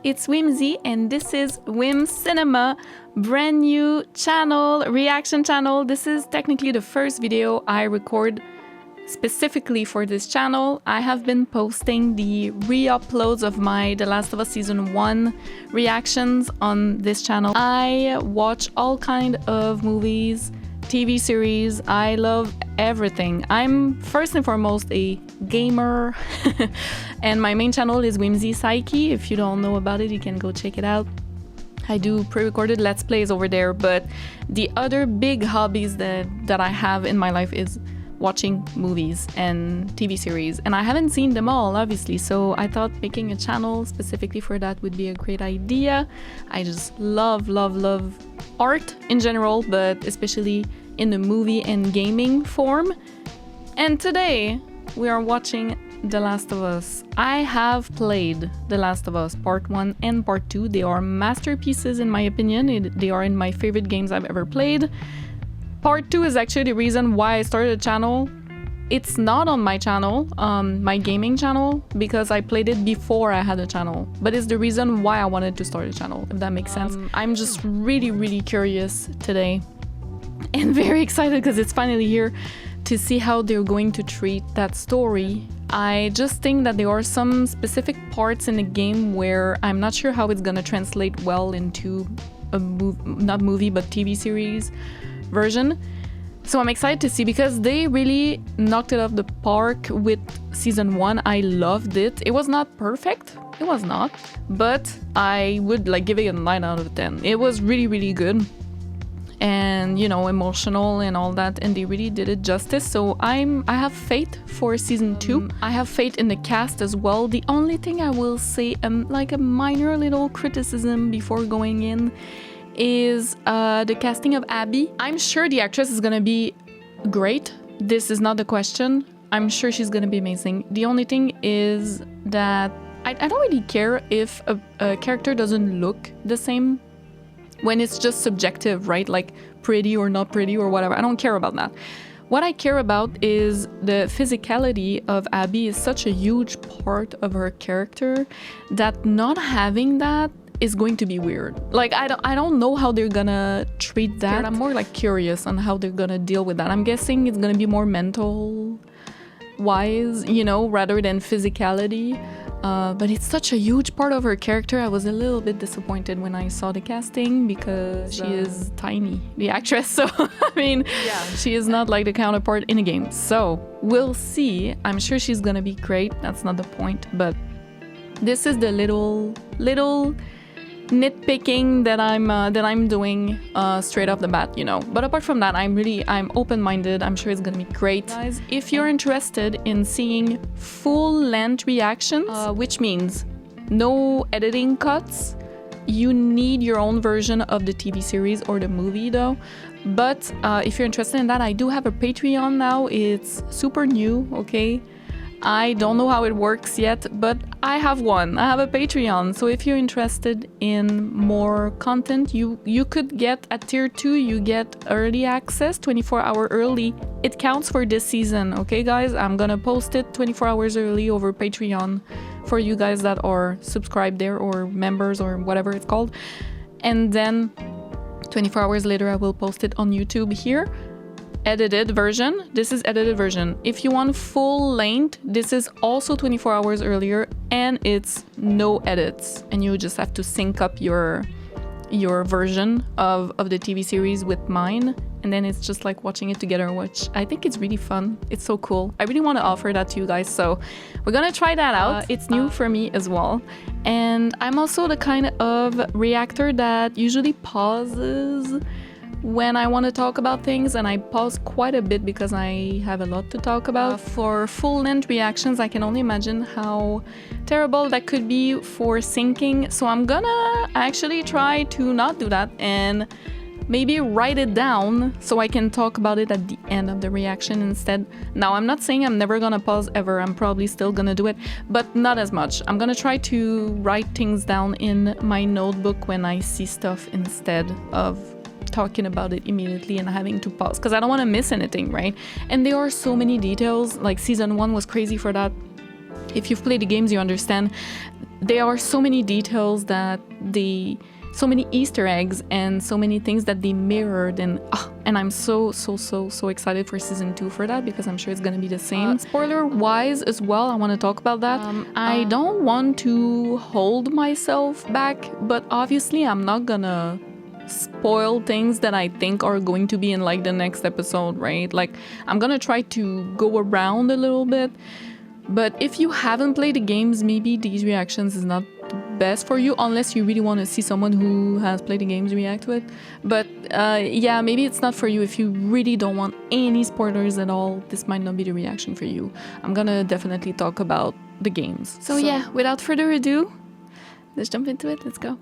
it's Whimsy and this is Whim Cinema, brand new channel, reaction channel. This is technically the first video I record specifically for this channel. I have been posting the re-uploads of my The Last of Us Season 1 reactions on this channel. I watch all kind of movies, TV series. I love everything. I'm first and foremost a gamer and my main channel is Whimsy Psyche. If you don't know about it, you can go check it out. I do pre-recorded Let's Plays over there, but the other big hobbies that I have in my life is watching movies and TV series, and I haven't seen them all, obviously, so I thought making a channel specifically for that would be a great idea. I just love art in general, but especially in the movie and gaming form. And today we are watching The Last of Us. I have played The Last of Us Part 1 and Part 2. They are masterpieces in my opinion. They are in my favorite games I've ever played. Part 2 is actually the reason why I started a channel. It's not on my channel, my gaming channel, because I played it before I had a channel. But it's the reason why I wanted to start a channel, if that makes sense. I'm just really curious today and very excited because it's finally here to see how they're going to treat that story. I just think that there are some specific parts in the game where I'm not sure how it's gonna translate well into a not movie, but TV series version. So I'm excited to see because they really knocked it off the park with season 1. I loved it. It was not perfect, it was not, but I would like give it a 9 out of 10. It was really good and, you know, emotional and all that, and they really did it justice. So I have faith for season 2. I have faith in the cast as well. The only thing I will say, like a minor little criticism before going in, is the casting of Abby. I'm sure the actress is gonna be great. This is not the question. I'm sure she's gonna be amazing. The only thing is that I don't really care if a character doesn't look the same when it's just subjective, right? Like pretty or not pretty or whatever. I don't care about that. What I care about is the physicality of Abby is such a huge part of her character that not having that is going to be weird. Like I don't know how they're gonna treat that. I'm more like curious on how they're gonna deal with that. I'm guessing it's gonna be more mental wise, you know, rather than physicality. But it's such a huge part of her character. I was a little bit disappointed when I saw the casting because she is tiny, the actress. So I mean, yeah, she is not like the counterpart in a game. So we'll see. I'm sure she's gonna be great. That's not the point. But this is the little nitpicking that I'm doing straight off the bat, you know. But apart from that, I'm open-minded. I'm sure it's gonna be great. Guys, if you're interested in seeing full-length reactions, which means no editing cuts, you need your own version of the TV series or the movie though. But if you're interested in that, I do have a Patreon now. It's super new, okay? I don't know how it works yet, but I have one. I have a Patreon. So if you're interested in more content, you could get at tier 2, you get early access, 24-hour early. It counts for this season, okay guys? I'm gonna post it 24 hours early over Patreon for you guys that are subscribed there or members or whatever it's called. And then 24 hours later, I will post it on YouTube here. Edited version. This is edited version. If you want full length, this is also 24 hours earlier and it's no edits, and you just have to sync up your version of the TV series with mine, and then it's just like watching it together, which I think it's really fun. It's so cool. I really want to offer that to you guys, so we're gonna try that out. It's new for me as well, and I'm also the kind of reactor that usually pauses when I want to talk about things, and I pause quite a bit because I have a lot to talk about. For full-length reactions, I can only imagine how terrible that could be for syncing, so I'm gonna actually try to not do that and maybe write it down so I can talk about it at the end of the reaction instead. Now, I'm not saying I'm never gonna pause ever. I'm probably still gonna do it, but not as much. I'm gonna try to write things down in my notebook when I see stuff instead of talking about it immediately and having to pause, because I don't want to miss anything, right? And there are so many details. Like season 1 was crazy for that. If you've played the games, you understand there are so many details that so many Easter eggs and so many things that they mirrored, and I'm so excited for season 2 for that, because I'm sure it's gonna be the same. Spoiler wise as well, I want to talk about that. I don't want to hold myself back, but obviously I'm not gonna spoil things that I think are going to be in like the next episode, right? Like, I'm gonna try to go around a little bit, but if you haven't played the games, maybe these reactions is not the best for you, unless you really want to see someone who has played the games react to it. But yeah, maybe it's not for you. If you really don't want any spoilers at all, this might not be the reaction for you. I'm gonna definitely talk about the games. So yeah, without further ado, let's jump into it. Let's go.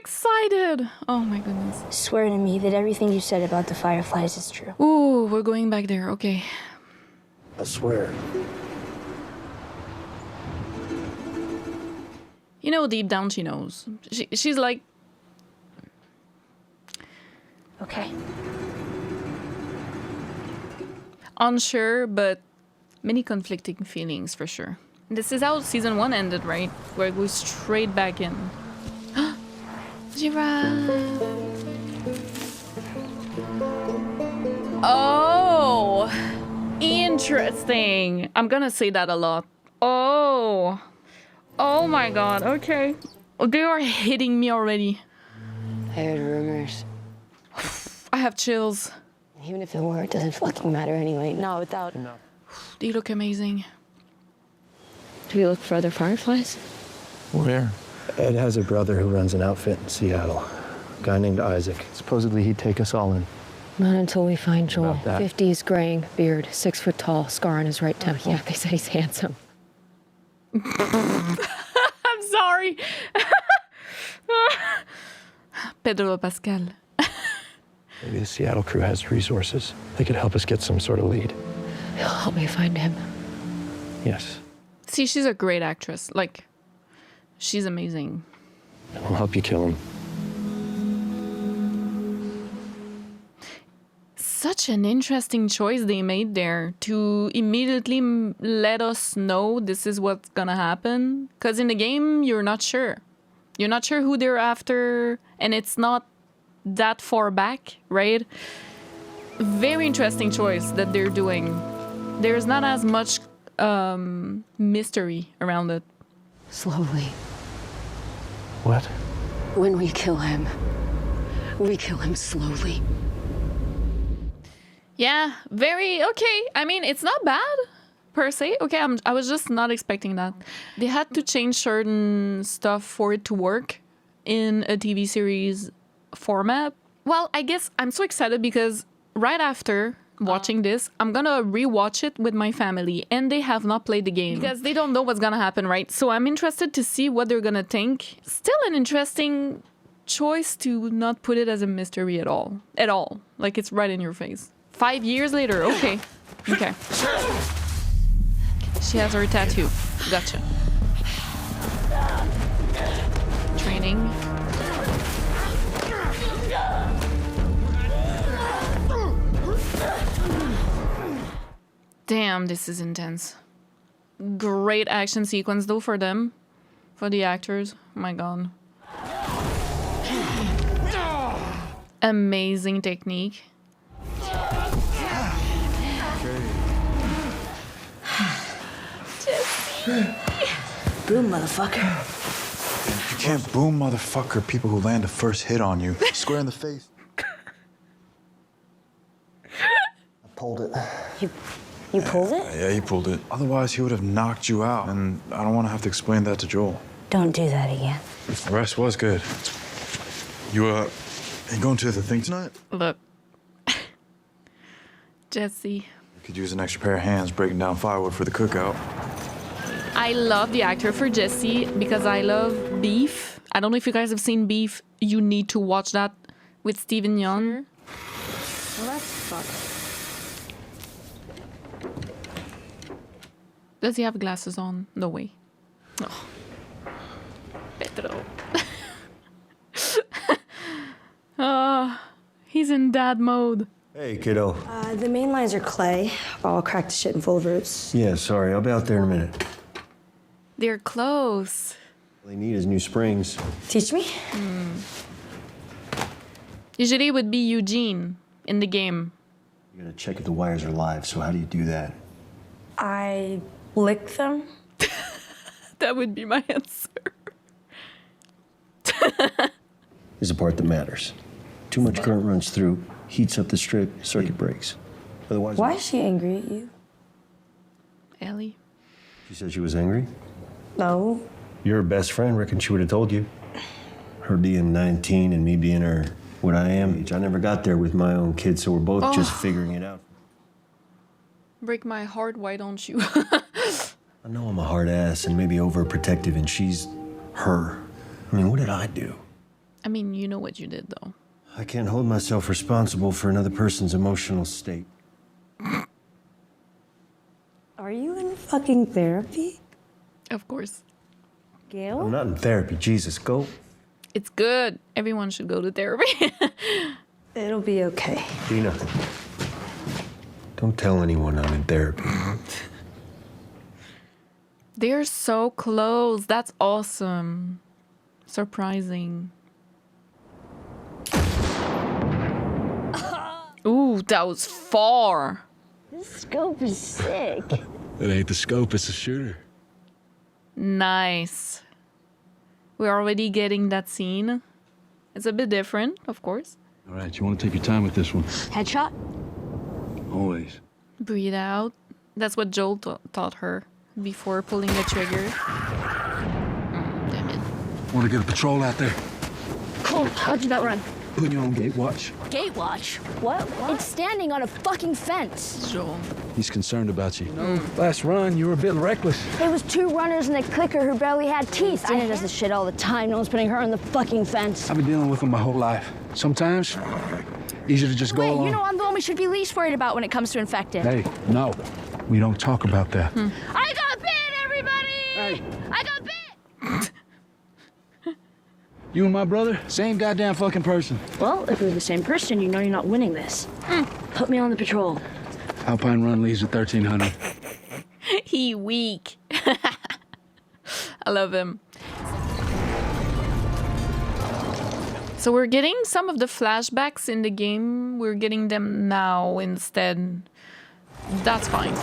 Excited! Oh my goodness. Swear to me that everything you said about the fireflies is true. Ooh, we're going back there. Okay. I swear. You know, deep down she knows. She's like... Okay. Unsure, but many conflicting feelings for sure. This is how season 1 ended, right? Where it goes straight back in. Giraffe. Oh, interesting. I'm gonna say that a lot. Oh my god. Okay, they are hitting me already. I heard rumors. I have chills. Even if it were, it doesn't fucking matter anyway. No, without. No. They look amazing. Do we look for other fireflies? Where? Ed has a brother who runs an outfit in Seattle. A guy named Isaac. Supposedly he'd take us all in. Not until we find Joel. 50s, graying, beard, 6 foot tall, scar on his right temple. Yeah, they said he's handsome. I'm sorry. Pedro Pascal. Maybe the Seattle crew has resources. They could help us get some sort of lead. He'll help me find him. Yes. See, she's a great actress. Like, she's amazing. I'll help you kill him. Such an interesting choice they made there to immediately let us know this is what's gonna happen. Because in the game, you're not sure. You're not sure who they're after, and it's not that far back, right? Very interesting choice that they're doing. There's not as much mystery around it. Slowly. What? When we kill him slowly. Yeah, very okay. I mean, it's not bad per se. Okay, I was just not expecting that. They had to change certain stuff for it to work in a TV series format. Well, I guess I'm so excited because right after watching this, I'm gonna rewatch it with my family, and they have not played the game because they don't know what's gonna happen, right? So I'm interested to see what they're gonna think. Still an interesting choice to not put it as a mystery at all. Like, it's right in your face. 5 years later, okay. Okay. She has her tattoo. Gotcha. Training. Damn, this is intense. Great action sequence though for them. For the actors. Oh my god. Amazing technique. Boom, motherfucker. You can't boom, motherfucker, people who land the first hit on you. Square in the face. I pulled it. You pulled it? Yeah, he pulled it. Otherwise, he would have knocked you out. And I don't want to have to explain that to Joel. Don't do that again. The rest was good. You going to the thing tonight? Look. Jesse. You could use an extra pair of hands breaking down firewood for the cookout. I love the actor for Jesse because I love Beef. I don't know if you guys have seen Beef. You need to watch that with Steven Yeun. Well, that's fucked. Does he have glasses on? No way. Oh. Pedro. He's in dad mode. Hey, kiddo. The main lines are clay, all cracked to shit and full of roots. Yeah, sorry. I'll be out there in a minute. They're close. All they need is new springs. Teach me? Usually it would be Eugene in the game. You gotta check if the wires are live, so how do you do that? I lick them. That would be my answer. Is the part that matters. Too much current runs through, heats up the strip, circuit breaks. Otherwise, Why is she angry at you? Ellie. She said she was angry. No. You're her best friend. Reckon she would have told you. Her being 19 and me being her what I am. I never got there with my own kids, so we're both just figuring it out. Break my heart, why don't you? I know I'm a hard ass and maybe overprotective, and she's her. I mean, what did I do? I mean, you know what you did, though. I can't hold myself responsible for another person's emotional state. Are you in fucking therapy? Of course. Gail? I'm not in therapy. Jesus, go. It's good. Everyone should go to therapy. It'll be okay. Dina, don't tell anyone I'm in therapy. They're so close. That's awesome. Surprising. Ooh, that was far. This scope is sick. It ain't the scope, it's the shooter. Nice. We're already getting that scene. It's a bit different, of course. All right, you want to take your time with this one? Headshot? Always. Breathe out. That's what Joel taught her before pulling the trigger. Damn it. Want to get a patrol out there? Cool. How'd you that run? Put you on gate watch. Gate watch? What? It's standing on a fucking fence. Joel. He's concerned about you. Last run, you were a bit reckless. It was two runners and a clicker who barely had teeth. Dina does this shit all the time. No one's putting her on the fucking fence. I've been dealing with him my whole life. Sometimes, easier to just go along. You know I'm the one we should be least worried about when it comes to infected. Hey, no. We don't talk about that. I got bit, everybody! Hey. I got bit! You and my brother, same goddamn fucking person. Well, if we're the same person, you know you're not winning this. Put me on the patrol. Alpine Run leaves at 1300. He weak. I love him. So we're getting some of the flashbacks in the game. We're getting them now instead. That's fine.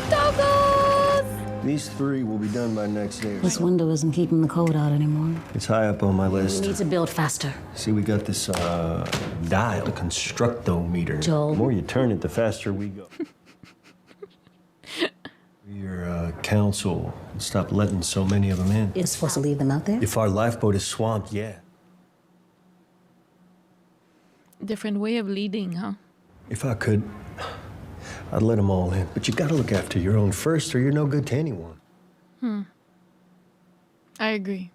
Doggos! These 3 will be done by next day. This window isn't keeping the cold out anymore. It's high up on my list. We need to build faster. See, we got this dial, the constructometer. Joel. The more you turn it, the faster we go. Your council, stop letting so many of them in. You're supposed to leave them out there? If our lifeboat is swamped, yeah. Different way of leading, huh? If I could, I'd let them all in. But you gotta look after your own first, or you're no good to anyone. I agree.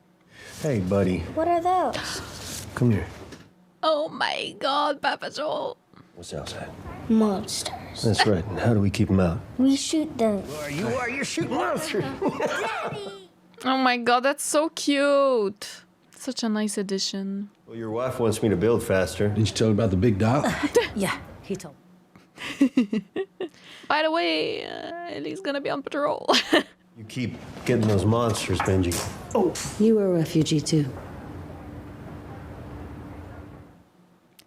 Hey, buddy, What are those? come here. Oh my god, Papa Joel. What's outside? Monsters. That's right. And how do we keep them out? We shoot them. You're shooting monsters. Oh my god, that's so cute. Such a nice addition. Well, your wife wants me to build faster. Didn't you tell her about the big dial? Yeah, he told By the way, Ellie's gonna be on patrol. You keep getting those monsters, Benji. You were a refugee too.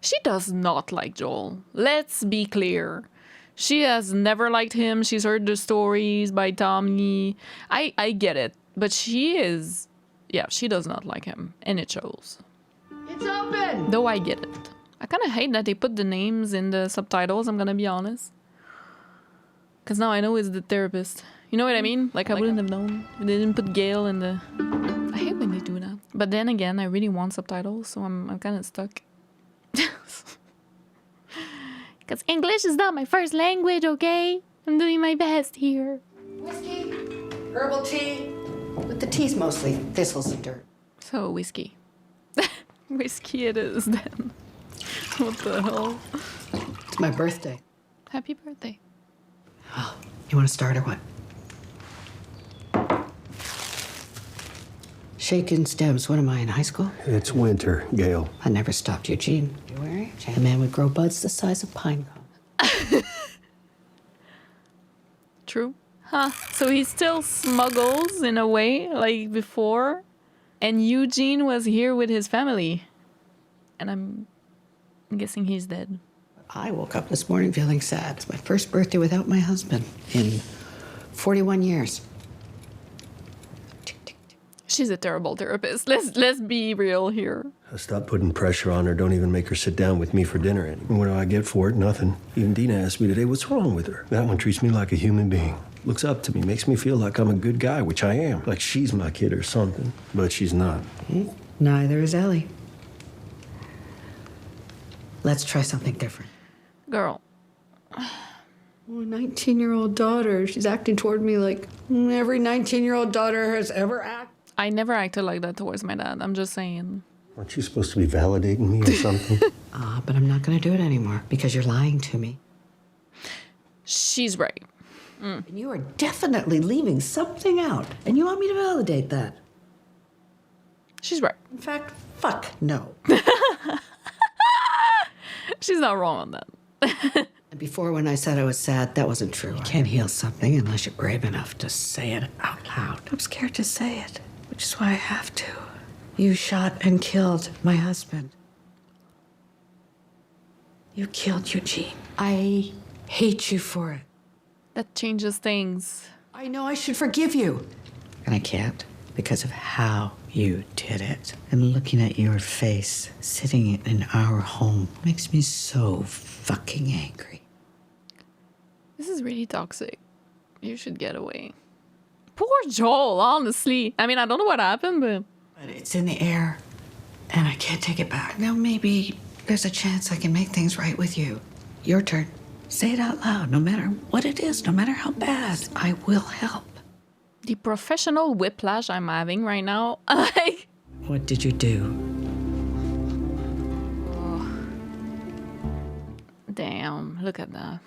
She does not like Joel. Let's be clear. She has never liked him. She's heard the stories by Tommy. I get it. But she is... Yeah, she does not like him. And it shows. It's open! Though I get it. I kind of hate that they put the names in the subtitles, I'm gonna be honest. Because now I know he's the therapist. You know what I mean? Like, I wouldn't have known. They didn't put Gail in the... I hate when they do that. But then again, I really want subtitles, so I'm kind of stuck. Because English is not my first language, okay? I'm doing my best here. Whiskey, herbal tea, but the tea's mostly thistles and dirt. So, whiskey. Whiskey it is, then. What the hell? It's my birthday. Happy birthday. Oh, you want to start or what? Shaking stems. What am I, in high school? It's winter, Gail. I never stopped Eugene. You worry? right? A man would grow buds the size of pine cones. True. Huh. So he still smuggles in a way, like before. And Eugene was here with his family. And I'm guessing he's dead. I woke up this morning feeling sad. It's my first birthday without my husband in 41 years. She's a terrible therapist. Let's be real here. Stop putting pressure on her. Don't even make her sit down with me for dinner anymore. What do I get for it? Nothing. Even Dina asked me today, what's wrong with her? That one treats me like a human being. Looks up to me, makes me feel like I'm a good guy, which I am. Like she's my kid or something. But she's not. Neither is Ellie. Let's try something different. Girl. Oh, 19-year-old daughter. She's acting toward me like every 19-year-old daughter has ever acted. I never acted like that towards my dad. I'm just saying. Aren't you supposed to be validating me or something? But I'm not going to do it anymore because you're lying to me. She's right. And you are definitely leaving something out. And you want me to validate that? She's right. In fact, fuck no. She's not wrong on that. And before, when I said I was sad, that wasn't true. You can't heal something unless you're brave enough to say it out loud. I'm scared to say it, which is why I have to. You shot and killed my husband. You killed Eugene. I hate you for it. That changes things. I know I should forgive you. And I can't because of how you did it. And looking at your face, sitting in our home, makes me so fucking angry. This is really toxic. You should get away. Poor Joel, honestly. I mean, I don't know what happened, but... But it's in the air, and I can't take it back. Now maybe there's a chance I can make things right with you. Your turn. Say it out loud, no matter what it is, no matter how bad. I will help. The professional whiplash I'm having right now, like... What did you do? Oh. Damn, look at that.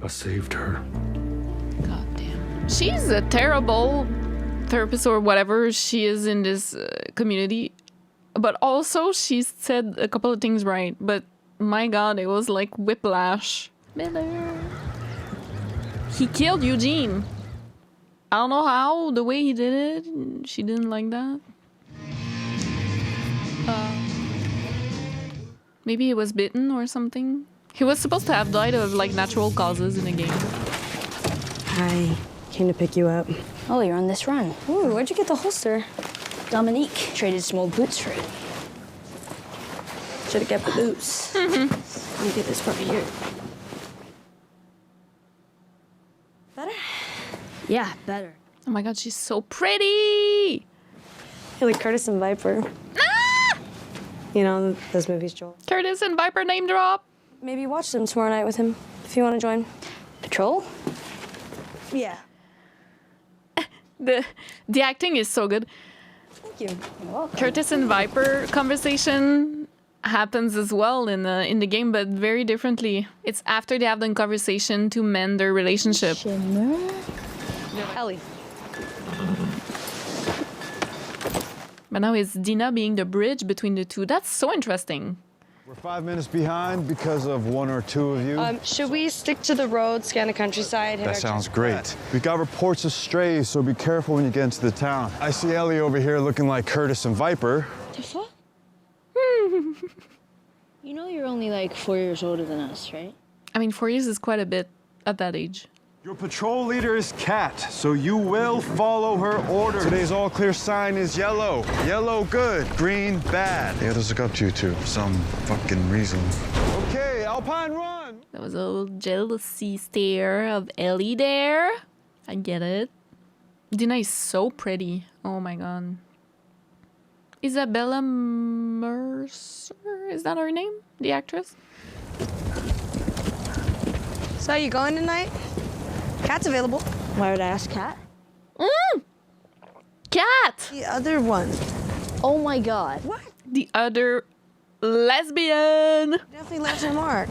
I saved her. God damn. She's a terrible therapist or whatever she is in this community. But also, she said a couple of things right. But my God, it was like whiplash. Miller. He killed Eugene. I don't know how, the way he did it, she didn't like that. Maybe he was bitten or something. He was supposed to have died of like natural causes in the game. I came to pick you up. Oh, you're on this run. Ooh, where'd you get the holster? Dominique traded some old boots for it. Should've kept the boots. Let me get this part here. Better? Yeah, better. Oh my God, she's so pretty! You're like Curtis and Viper. Ah! You know, those movies, Joel. Curtis and Viper name drop. Maybe watch them tomorrow night with him, if you want to join. Patrol? Yeah. The acting is so good. Thank you. You're welcome. Curtis and Viper conversation happens as well in the game, but very differently. It's after they have the conversation to mend their relationship. Shimmer. Ellie. But now it's Dina being the bridge between the two. That's so interesting. We're 5 minutes behind because of one or two of you. Should we stick to the road, scan the countryside? That sounds great. We got reports of strays, so be careful when you get into the town. I see Ellie over here looking like Curtis and Viper. The fuck? You know you're only like 4 years older than us, right? I mean, 4 years is quite a bit at that age. Your patrol leader is Kat, so you will follow her orders. Today's all clear sign is yellow. Yellow, good. Green, bad. The others look up to you two for some fucking reason. Okay, Alpine, run! There was a little jealousy stare of Ellie there. I get it. Dina is so pretty. Oh my God. Isabella Mercer? Is that her name? The actress? So you going tonight? Cat's available. Why would I ask Cat? Cat! The other one. Oh my God. What? The other lesbian. Definitely left her mark.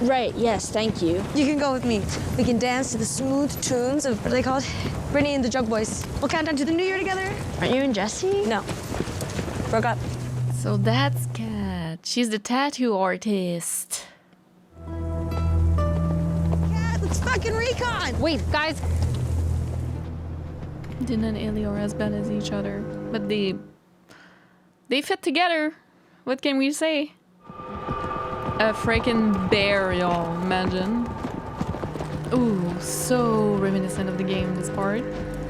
Right, yes, thank you. You can go with me. We can dance to the smooth tunes of, what are they called? Brittany and the Jug Boys. We'll count down to the new year together. Aren't you and Jesse? No. Broke up. So that's Cat. She's the tattoo artist. Yeah, let's fucking recon. Wait, guys. Din and Ellie are as bad as each other, but they fit together. What can we say? A freaking bear, y'all. Imagine. Ooh, so reminiscent of the game, this part.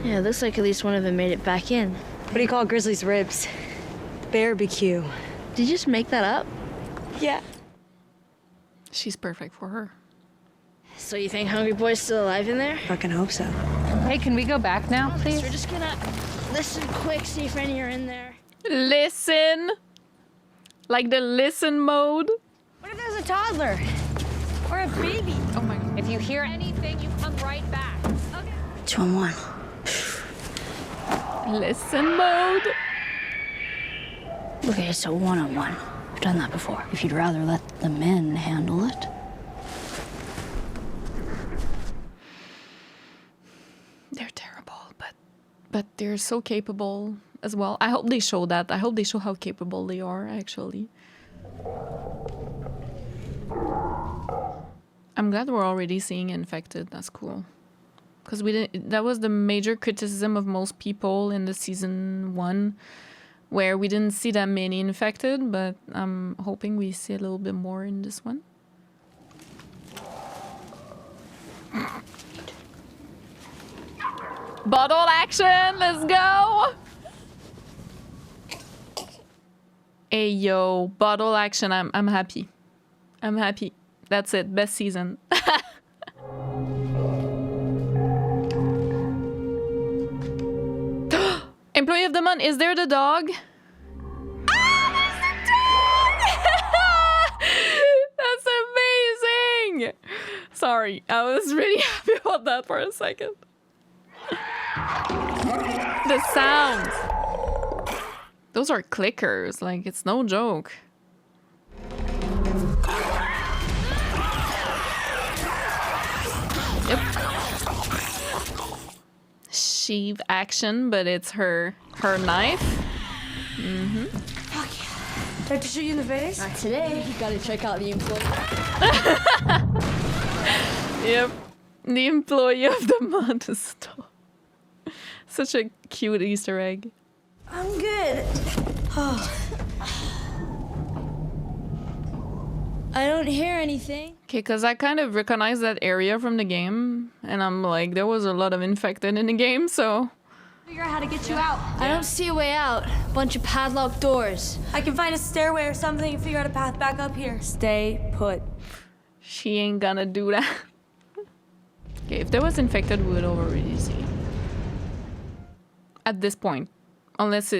Yeah, looks like at least one of them made it back in. What do you call Grizzly's ribs? Barbecue. Did you just make that up? Yeah. She's perfect for her. So you think Hungry Boy's still alive in there? Fucking hope so. Hey, can we go back now, please? We're just gonna listen quick, see if any are in there. Listen! Like the listen mode. What if there's a toddler? Or a baby? Oh my god. If you hear anything, you come right back. 2-on-1. Listen mode. Okay, so 1-on-1. I've done that before. If you'd rather let the men handle it. They're terrible, but they're so capable as well. I hope they show that. I hope they show how capable they are, actually. I'm glad we're already seeing infected. That's cool. Because we didn't. That was the major criticism of most people in the season 1, where we didn't see that many infected. But I'm hoping we see a little bit more in this one. Bottle action. Let's go. Hey yo, bottle action. I'm happy. I'm happy. That's it. Best season. Employee of the month. Is there the dog? Ah, there's the dog! That's amazing. Sorry, I was really happy about that for a second. The sounds. Those are clickers. Like, it's no joke. Yep. Sheave action, but it's her knife. Mm-hmm. Fuck yeah. Do I have to shoot you in the face? Not today. You gotta check out the employee. Yep. The employee of the month is such a cute Easter egg. I'm good. Oh. I don't hear anything. Okay, because I kind of recognize that area from the game, and I'm like, there was a lot of infected in the game, so... Figure out how to get you out. I don't see a way out. Bunch of padlocked doors. I can find a stairway or something and figure out a path back up here. Stay put. She ain't gonna do that. Okay, if there was infected, we would already see. At this point. Unless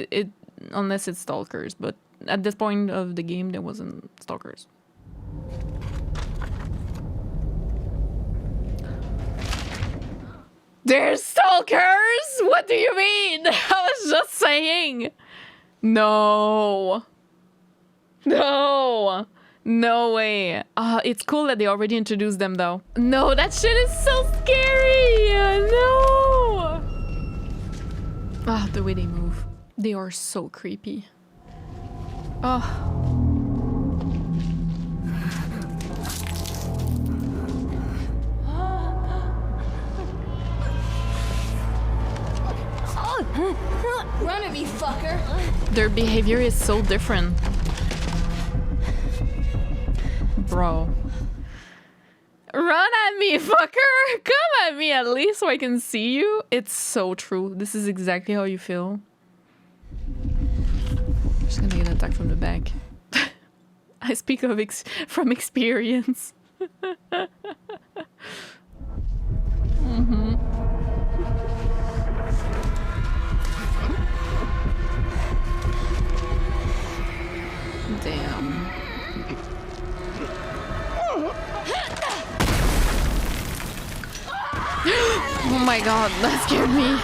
unless it's stalkers, but at this point of the game, there wasn't stalkers. There's stalkers? What do you mean? I was just saying. No. No. No way. It's cool that they already introduced them though. No, that shit is so scary. No. The way they move. They are so creepy. Oh. Run at me, fucker. Their behavior is so different. Bro. Run at me, fucker! Come at me at least so I can see you. It's so true. This is exactly how you feel. I'm just gonna get attacked from the back. I speak of from experience. Mm-hmm. Damn. Oh my god, that scared me.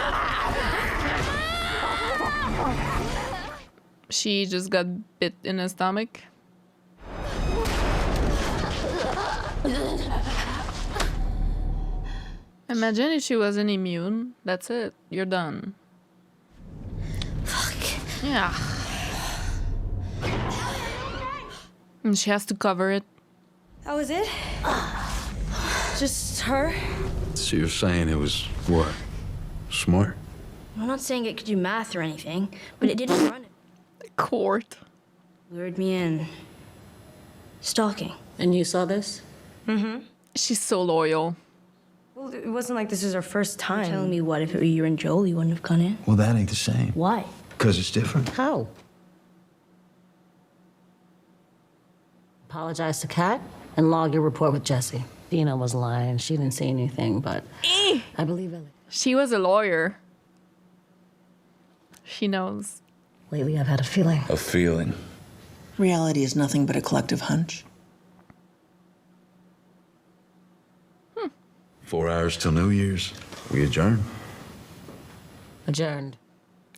She just got bit in the stomach. Imagine if she wasn't immune. That's it. You're done. Fuck. Yeah. And she has to cover it. That was it? Just her? So you're saying it was what? Smart? I'm not saying it could do math or anything, but it didn't run it. Court. Lured me in. Stalking. And you saw this? Mm-hmm. She's so loyal. Well, it wasn't like this was our first time. Telling me what, if it were you and Joel, you wouldn't have gone in? Well, that ain't the same. Why? Because it's different. How? Apologize to Kat and log your report with Jesse. Dina was lying. She didn't say anything, but I believe Ellie. She was a lawyer. She knows. Lately, I've had a feeling. A feeling. Reality is nothing but a collective hunch. 4 hours till New Year's. We adjourn. Adjourned.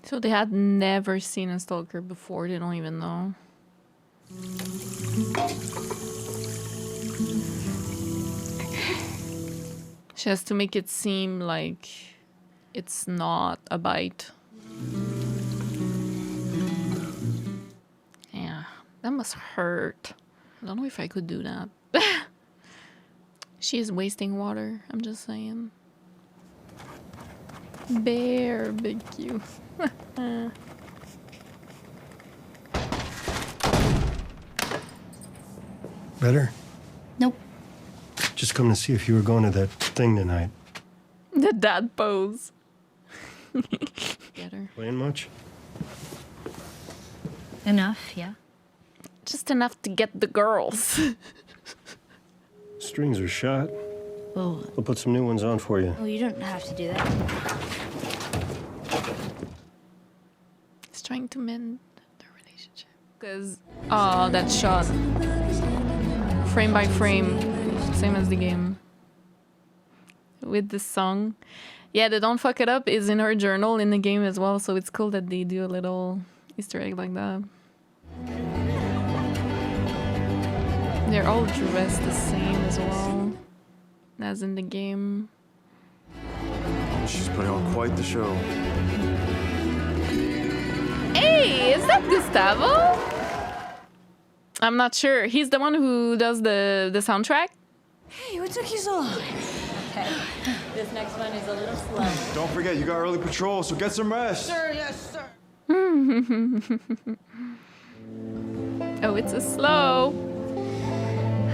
So they had never seen a stalker before. They don't even know. She has to make it seem like it's not a bite. Yeah, that must hurt. I don't know if I could do that. She is wasting water, I'm just saying. Barbecue. Better? Nope. Just come to see if you were going to that thing tonight. The dad pose. Get her. Playing much? Enough, yeah. Just enough to get the girls. Strings are shot. Well, We'll put some new ones on for you. you don't have to do that. He's trying to mend the relationship. Because, oh, that shot. Frame by frame. Same as the game. With the song. Yeah, the Don't Fuck It Up is in her journal in the game as well. So it's cool that they do a little Easter egg like that. They're all dressed the same as well. As in the game. She's putting on quite the show. Hey, is that Gustavo? I'm not sure. He's the one who does the soundtrack. Hey, what took you so long? Okay. This next one is a little slow. Don't forget, you got early patrol, so get some rest. Sir, yes, sir. Oh, it's a slow.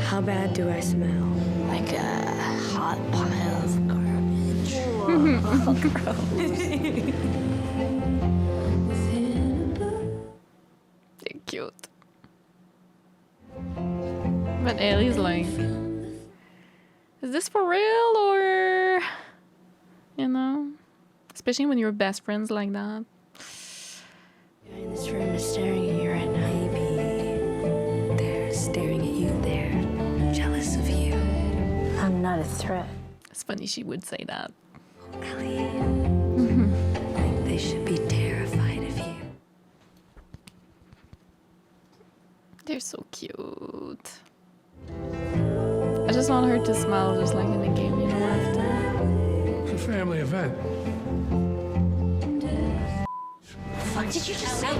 How bad do I smell? Like a hot pile of garbage. They're cute. But Ellie's like, is this for real or, you know, especially when you're best friends like that. In this room is staring at you right now. Maybe they're staring at you. They're jealous of you. I'm not a threat. It's funny she would say that. Ellie, I think they should be terrified of you. They're so cute. I just want her to smile just like in the game, you know, after. It's a family event. What did you just say?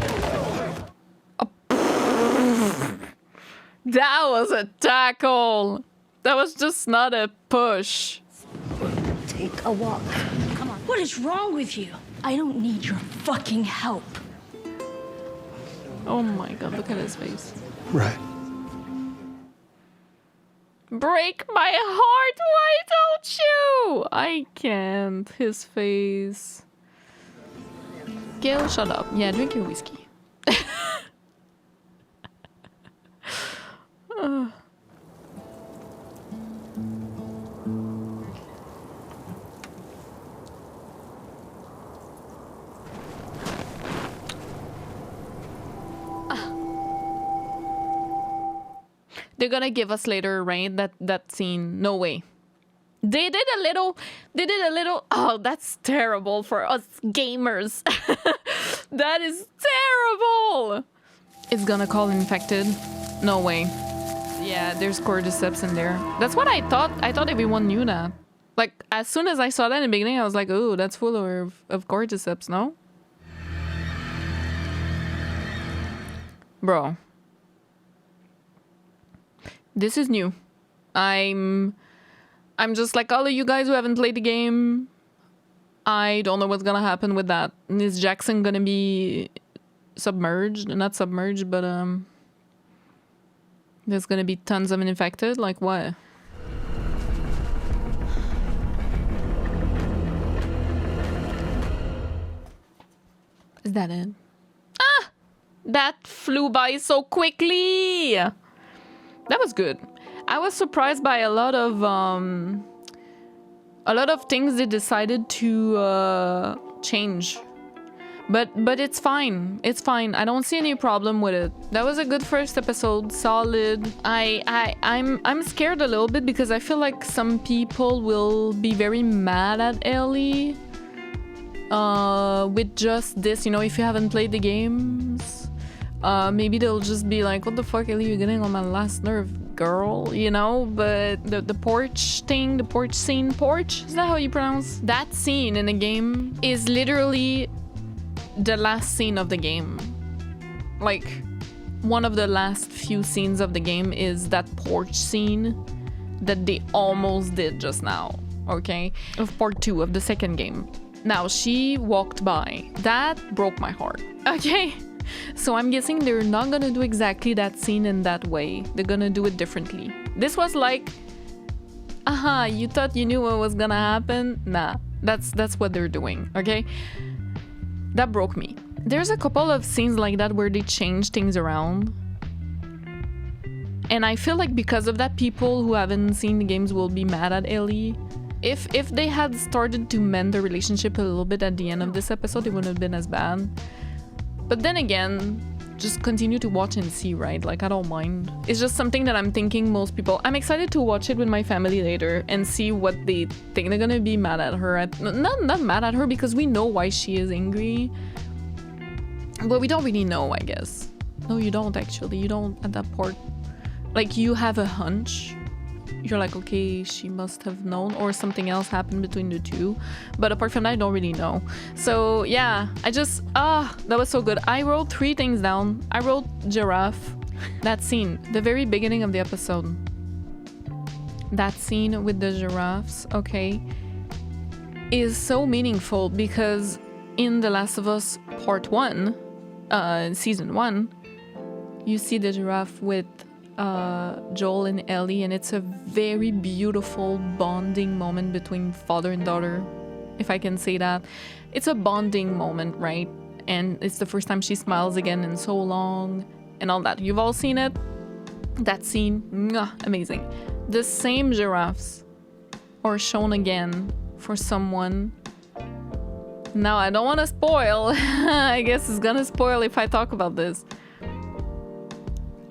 That was a tackle. That was just not a push. Take a walk. Come on. What is wrong with you? I don't need your fucking help. Oh my god, look at his face. Right. Break my heart, why don't you? I can't. His face. Gail, shut up. Yeah, drink your whiskey. They're gonna give us later, right? That scene. No way. They did a little, oh, that's terrible for us gamers. That is terrible. It's gonna call infected. No way. Yeah, there's cordyceps in there. That's what I thought. I thought everyone knew that. Like, as soon as I saw that in the beginning, I was like, oh, that's full of cordyceps, no? Bro. This is new. I'm just like all of you guys who haven't played the game. I don't know what's gonna happen with that. Is Jackson gonna be submerged? Not submerged, but there's gonna be tons of infected? Like what? Is that it? Ah! That flew by so quickly! That was good. I was surprised by a lot of things they decided to change. But it's fine. It's fine. I don't see any problem with it. That was a good first episode. Solid. I'm scared a little bit because I feel like some people will be very mad at Ellie. With just this, you know, if you haven't played the games, maybe they'll just be like, what the fuck, Ellie, you're getting on my last nerve, girl, you know? But the porch thing, the porch scene, is that how you pronounce? That scene in the game is literally the last scene of the game. Like, one of the last few scenes of the game is that porch scene that they almost did just now, okay? Of part 2 of the second game. Now, she walked by. That broke my heart, okay? So I'm guessing they're not gonna do exactly that scene in that way. They're gonna do it differently. This was like, you thought you knew what was gonna happen? Nah, that's what they're doing, okay? That broke me. There's a couple of scenes like that where they change things around. And I feel like because of that, people who haven't seen the games will be mad at Ellie. If they had started to mend the relationship a little bit at the end of this episode, it wouldn't have been as bad. But then again, just continue to watch and see, right? Like, I don't mind. It's just something that I'm thinking most people... I'm excited to watch it with my family later and see what they think. They're gonna be mad at her. Not mad at her because we know why she is angry. But we don't really know, I guess. No, you don't, actually. You don't at that part. Like, you have a hunch. You're like, okay, she must have known, or something else happened between the two. But apart from that, I don't really know. So yeah, I just, that was so good. I wrote 3 things down. I wrote giraffe. That scene, the very beginning of the episode. That scene with the giraffes, okay, is so meaningful because in The Last of Us Part 1, Season 1, you see the giraffe with Joel and Ellie, and it's a very beautiful bonding moment between father and daughter, if I can say that. It's a bonding moment, right? And it's the first time she smiles again in so long and all that. You've all seen it. That scene, amazing. The same giraffes are shown again for someone. Now, I don't want to spoil. I guess it's gonna spoil if I talk about this.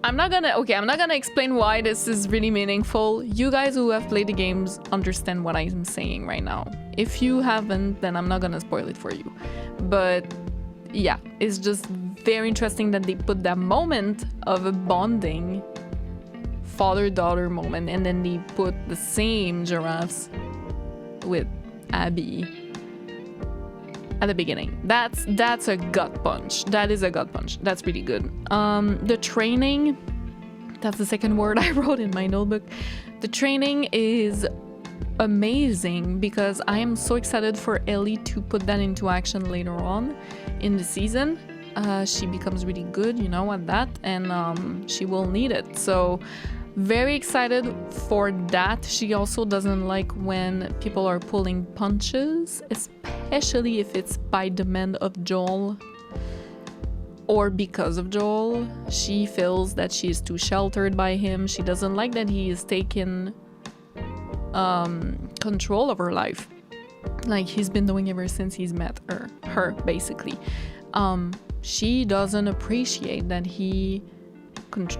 I'm not gonna explain why this is really meaningful. You guys who have played the games understand what I'm saying right now. If you haven't, then I'm not gonna spoil it for you. But yeah, it's just very interesting that they put that moment of a bonding father-daughter moment, and then they put the same giraffes with Abby at the beginning. That's a gut punch. That is a gut punch. That's really good. The training, that's the second word I wrote in my notebook. The training is amazing because I am so excited for Ellie to put that into action later on in the season. She becomes really good, you know, at that, and she will need it. So very excited for that. She also doesn't like when people are pulling punches, especially if it's by demand of Joel or because of Joel. She feels that she is too sheltered by him. She doesn't like that he is taking control of her life, like he's been doing ever since he's met her basically. She doesn't appreciate that he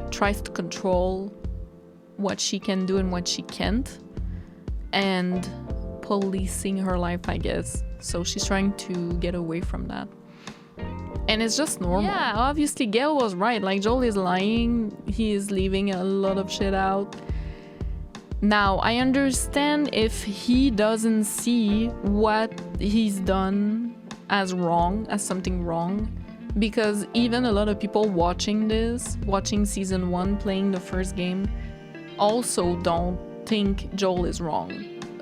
tries to control what she can do and what she can't, and policing her life, I guess. So she's trying to get away from that. And it's just normal. Yeah, obviously Gail was right. Like, Joel is lying. He is leaving a lot of shit out. Now, I understand if he doesn't see what he's done as wrong, as something wrong, because even a lot of people watching season 1, playing the first game, also don't think Joel is wrong.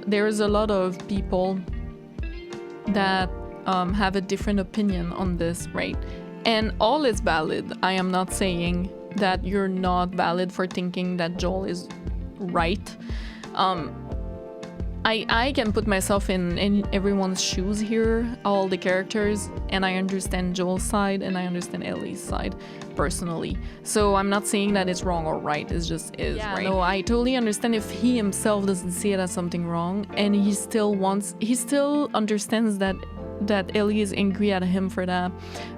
There's a lot of people that have a different opinion on this, right? And all is valid. I am not saying that you're not valid for thinking that Joel is right. I can put myself in everyone's shoes here, all the characters, and I understand Joel's side and I understand Ellie's side personally. So I'm not saying that it's wrong or right, it just is, right? No, I totally understand if he himself doesn't see it as something wrong and he still understands that Ellie is angry at him for that,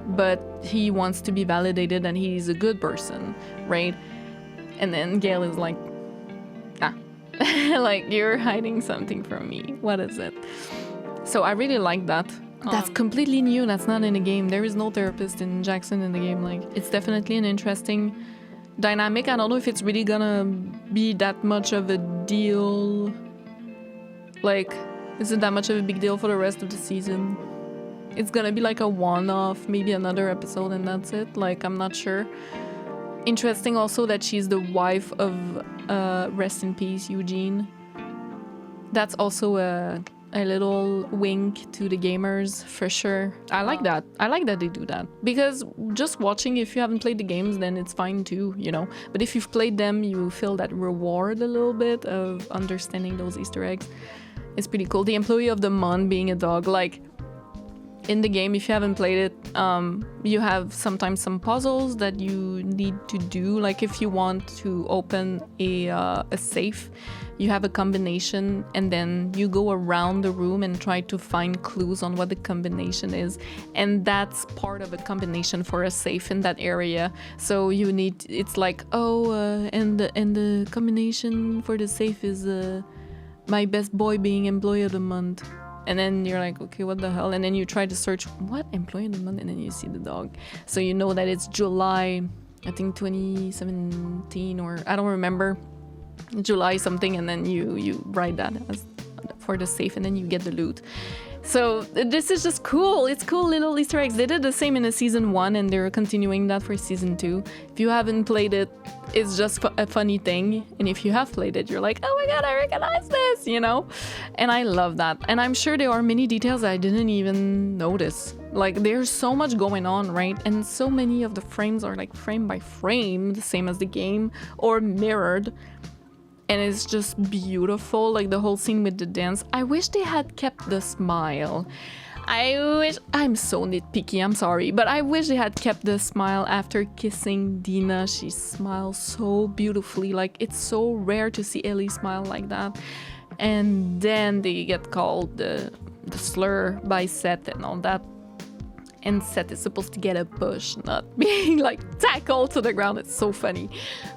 but he wants to be validated and he's a good person, right? And then Gail is like, like, you're hiding something from me. What is it? So I really like that. That's completely new. That's not in the game. There is no therapist in Jackson in the game. Like, it's definitely an interesting dynamic. I don't know if it's really gonna be that much of a deal. Like, is it that much of a big deal for the rest of the season? It's gonna be like a one-off, maybe another episode and that's it. Like, I'm not sure. Interesting also that she's the wife of rest in peace Eugene. That's also a little wink to the gamers for sure. I like that. I like that they do that, because just watching, if you haven't played the games, then it's fine too, you know, but if you've played them, you feel that reward a little bit of understanding those Easter eggs. It's pretty cool. The employee of the month being a dog, like, in the game, if you haven't played it, you have sometimes some puzzles that you need to do. Like, if you want to open a safe, you have a combination and then you go around the room and try to find clues on what the combination is, and that's part of a combination for a safe in that area. So you need, it's like, and the combination for the safe is my best boy being employee of the month. And then you're like, okay, what the hell? And then you try to search, what employee of the month? And then you see the dog. So you know that it's July, I think 2017, or I don't remember, July something. And then you write that as for the safe, and then you get the loot. So this is just cool. It's cool little Easter eggs. They did the same in the season 1 and they're continuing that for season 2. If you haven't played it, it's just a funny thing. And if you have played it, you're like, oh my god, I recognize this, you know? And I love that. And I'm sure there are many details I didn't even notice. Like, there's so much going on, right? And so many of the frames are like frame by frame, the same as the game, or mirrored. And it's just beautiful, like the whole scene with the dance. I wish they had kept the smile. I'm so nitpicky, I'm sorry, but I wish they had kept the smile after kissing Dina. She smiles so beautifully, like it's so rare to see Ellie smile like that. And then they get called the slur by Seth and all that. And Seth is supposed to get a push, not being like tackled to the ground. It's so funny.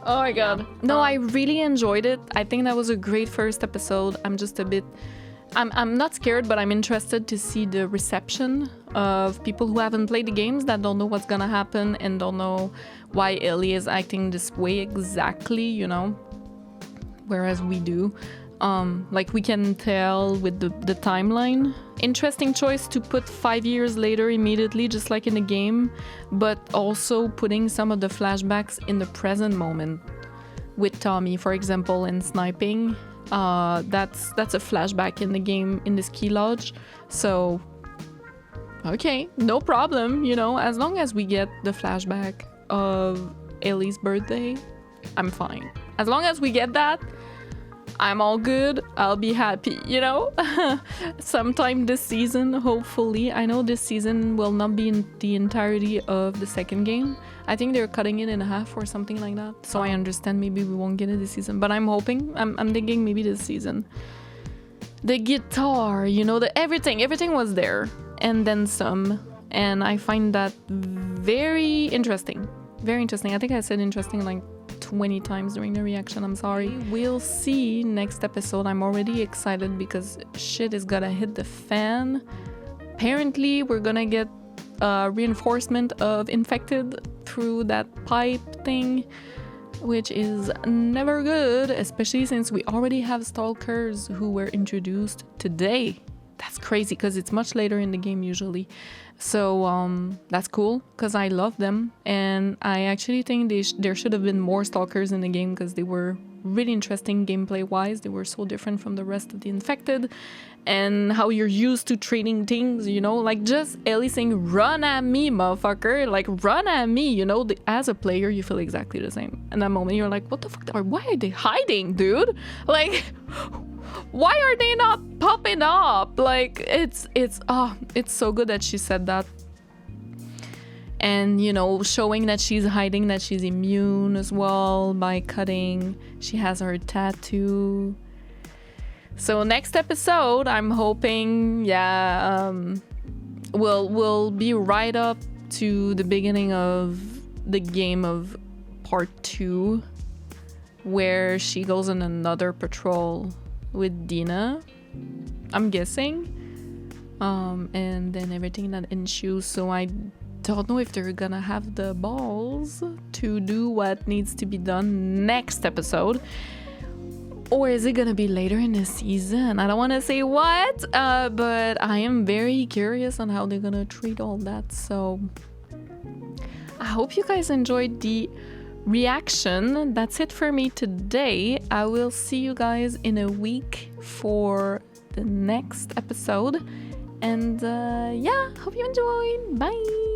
Oh my god. No, I really enjoyed it. I think that was a great first episode. I'm just a bit... I'm not scared, but I'm interested to see the reception of people who haven't played the games, that don't know what's gonna happen and don't know why Ellie is acting this way exactly, you know? Whereas we do. Like, we can tell with the timeline. Interesting choice to put 5 years later immediately, just like in the game, but also putting some of the flashbacks in the present moment with Tommy, for example, and sniping. That's a flashback in the game in the ski lodge. So, okay, no problem, you know, as long as we get the flashback of Ellie's birthday, I'm fine. As long as we get that, I'm all good. I'll be happy, you know? Sometime this season, hopefully. I know this season will not be in the entirety of the second game. I think they're cutting it in half or something like that. So I understand maybe we won't get it this season. But I'm hoping, I'm thinking maybe this season. The guitar, you know, everything was there. And then some. And I find that very interesting. Very interesting. I think I said interesting like 20 times during the reaction. I'm sorry. We'll see next episode. I'm already excited because shit is gonna hit the fan. Apparently we're gonna get reinforcement of infected through that pipe thing, which is never good, especially since we already have stalkers who were introduced today. that's crazy because it's much later in the game usually. So that's cool because I love them, and I actually think there should have been more stalkers in the game because they were really interesting gameplay wise. They were so different from the rest of the infected, and how you're used to trading things, you know, like just Ellie saying run at me motherfucker, like run at me, you know. As a player you feel exactly the same. In that moment you're like, what the fuck, why are they hiding, dude? Like why are they not popping up? Like it's so good that she said that. And, you know, showing that she's hiding, that she's immune as well by cutting. She has her tattoo. So next episode, I'm hoping, we'll be right up to the beginning of the game of part 2, where she goes on another patrol with Dina, I'm guessing. And then everything that ensues. So I don't know if they're gonna have the balls to do what needs to be done next episode, or is it gonna be later in the season? I don't want to say what, but I am very curious on how they're gonna treat all that. So I hope you guys enjoyed the reaction. That's it for me today. I will see you guys in a week for the next episode, and hope you enjoyed. Bye.